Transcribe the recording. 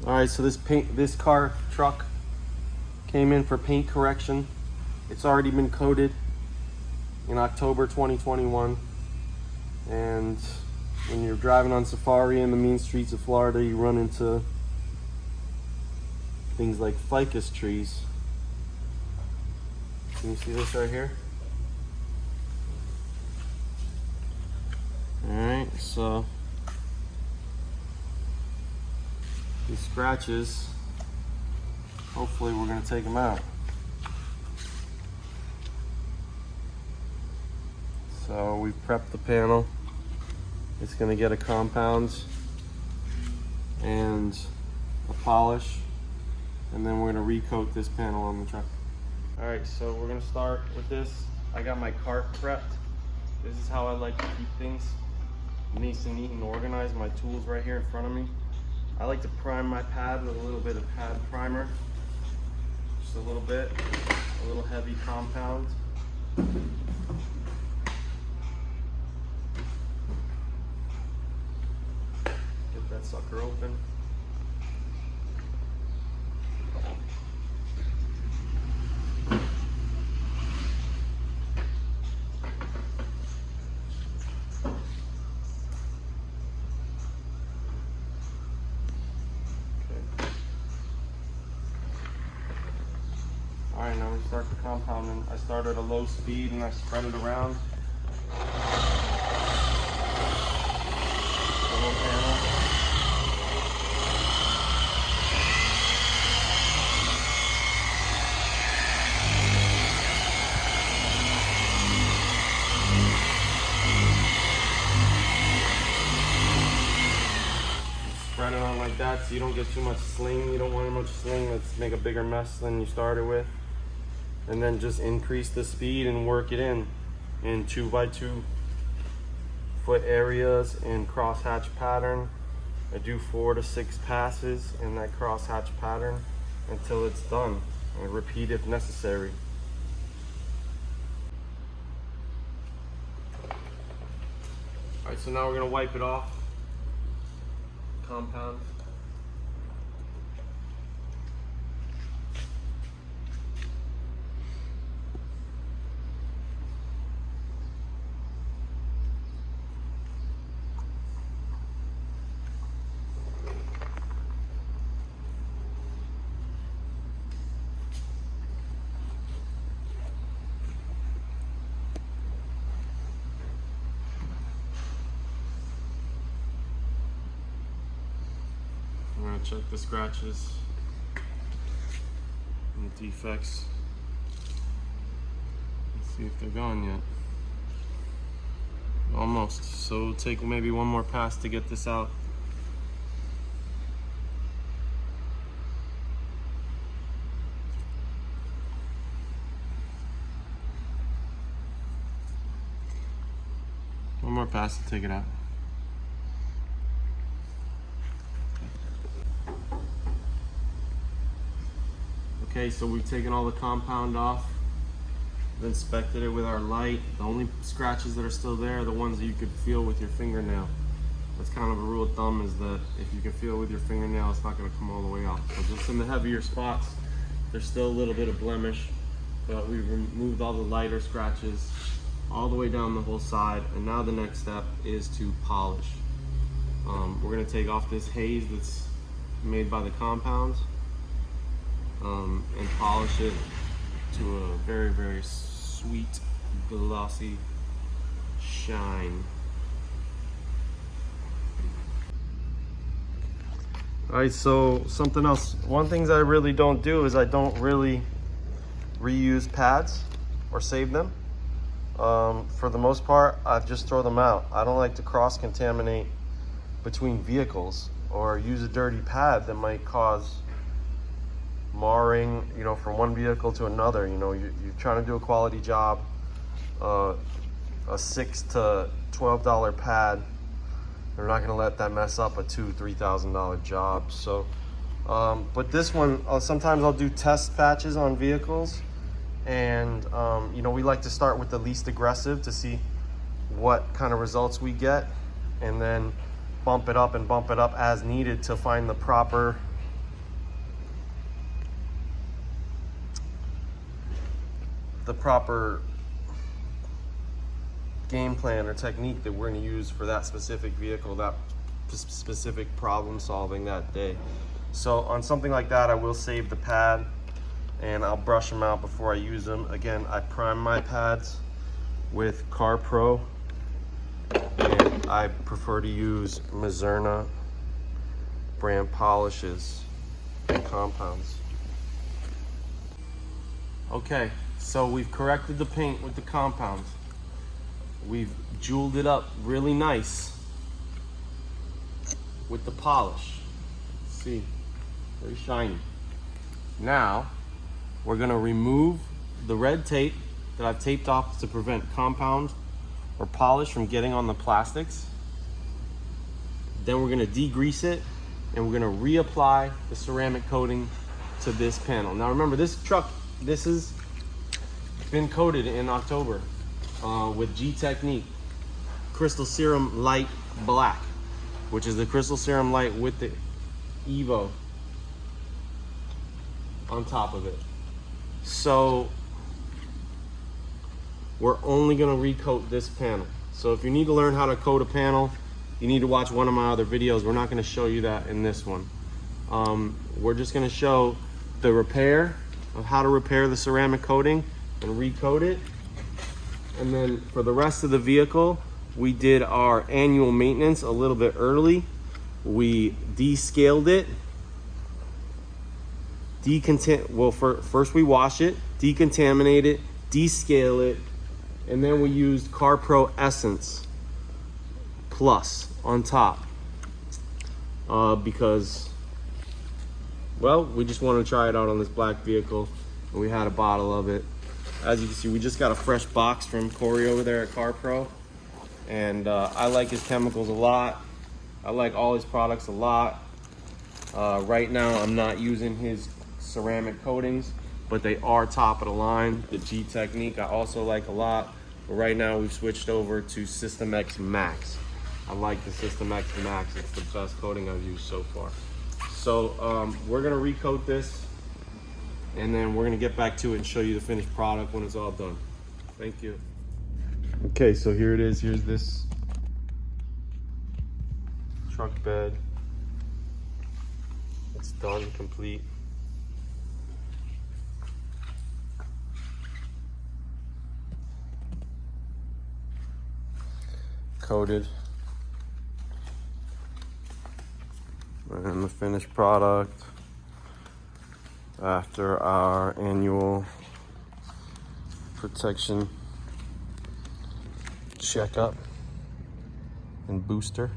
All right, so this truck came in for paint correction. It's already been coated in October 2021. And when you're driving on safari in the mean streets of Florida, you run into things like ficus trees. Can you see this right here? All right, so these scratches, hopefully we're gonna take them out. So we've prepped the panel. It's gonna get a compound and a polish, and then we're gonna recoat this panel on the truck. All right, so we're gonna start with this. I got my cart prepped. This is how I like to keep things nice and neat and organized. My tools right here in front of me. I like to prime my pad with a little bit of pad primer. Just a little bit, a little heavy compound. Get that sucker open. All right, now we start the compounding. I start at a low speed and I spread it around. The whole panel. Spread it on like that so you don't get too much sling. You don't want much sling. Let's make a bigger mess than you started with. And then just increase the speed and work it in 2x2 foot areas in crosshatch pattern. I do 4 to 6 passes in that crosshatch pattern until it's done, and repeat if necessary. All right, so now we're gonna wipe it off. Compound. I'm gonna check the scratches and the defects. Let's see if they're gone yet. Almost. So it'll take maybe one more pass to get this out. One more pass to take it out. Okay, so we've taken all the compound off, inspected it with our light. The only scratches that are still there are the ones that you could feel with your fingernail. That's kind of a rule of thumb, is that if you can feel with your fingernail, it's not going to come all the way off. So just in the heavier spots, there's still a little bit of blemish, but we've removed all the lighter scratches all the way down the whole side. And now the next step is to polish. We're going to take off this haze that's made by the compounds. And polish it to a very, very sweet, glossy shine. All right, so something else. One thing I really don't do is I don't really reuse pads or save them. For the most part, I just throw them out. I don't like to cross-contaminate between vehicles or use a dirty pad that might cause marring, you know, from one vehicle to another. You know, you're trying to do a quality job. A $6 to $12 pad, they're not going to let that mess up a $2,000-$3,000 job. So but this one, sometimes I'll do test patches on vehicles, and you know, we like to start with the least aggressive to see what kind of results we get, and then bump it up as needed to find the proper the proper game plan or technique that we're going to use for that specific vehicle, that specific problem solving that day. So on something like that, I will save the pad and I'll brush them out before I use them. Again, I prime my pads with CarPro, and I prefer to use Mazerna brand polishes and compounds. Okay, so we've corrected the paint with the compounds. We've jeweled it up really nice with the polish. See, very shiny. Now, we're gonna remove the red tape that I've taped off to prevent compound or polish from getting on the plastics. Then we're gonna degrease it and we're gonna reapply the ceramic coating to this panel. Now remember, this truck, this has been coated in October with G-Technique Crystal Serum Light Black, which is the Crystal Serum Light with the Evo on top of it. So we're only gonna recoat this panel. So if you need to learn how to coat a panel, you need to watch one of my other videos. We're not gonna show you that in this one. We're just gonna show the repair of how to repair the ceramic coating and recoat it. And then for the rest of the vehicle, we did our annual maintenance a little bit early. We descaled it. First we wash it, decontaminate it, descale it, and then we used CarPro Essence Plus on top because, well, we just wanted to try it out on this black vehicle, and we had a bottle of it. As you can see, we just got a fresh box from Corey over there at CarPro, and I like his chemicals a lot. I like all his products a lot. Right now, I'm not using his ceramic coatings, but they are top of the line. The G-Technique I also like a lot, but right now we've switched over to System X Max. I like the System X Max. It's the best coating I've used so far. So we're gonna recoat this, and then we're gonna get back to it and show you the finished product when it's all done. Thank you. Okay, so here it is. Here's this truck bed. It's done, complete. Coated. And the finished product after our annual protection checkup and booster.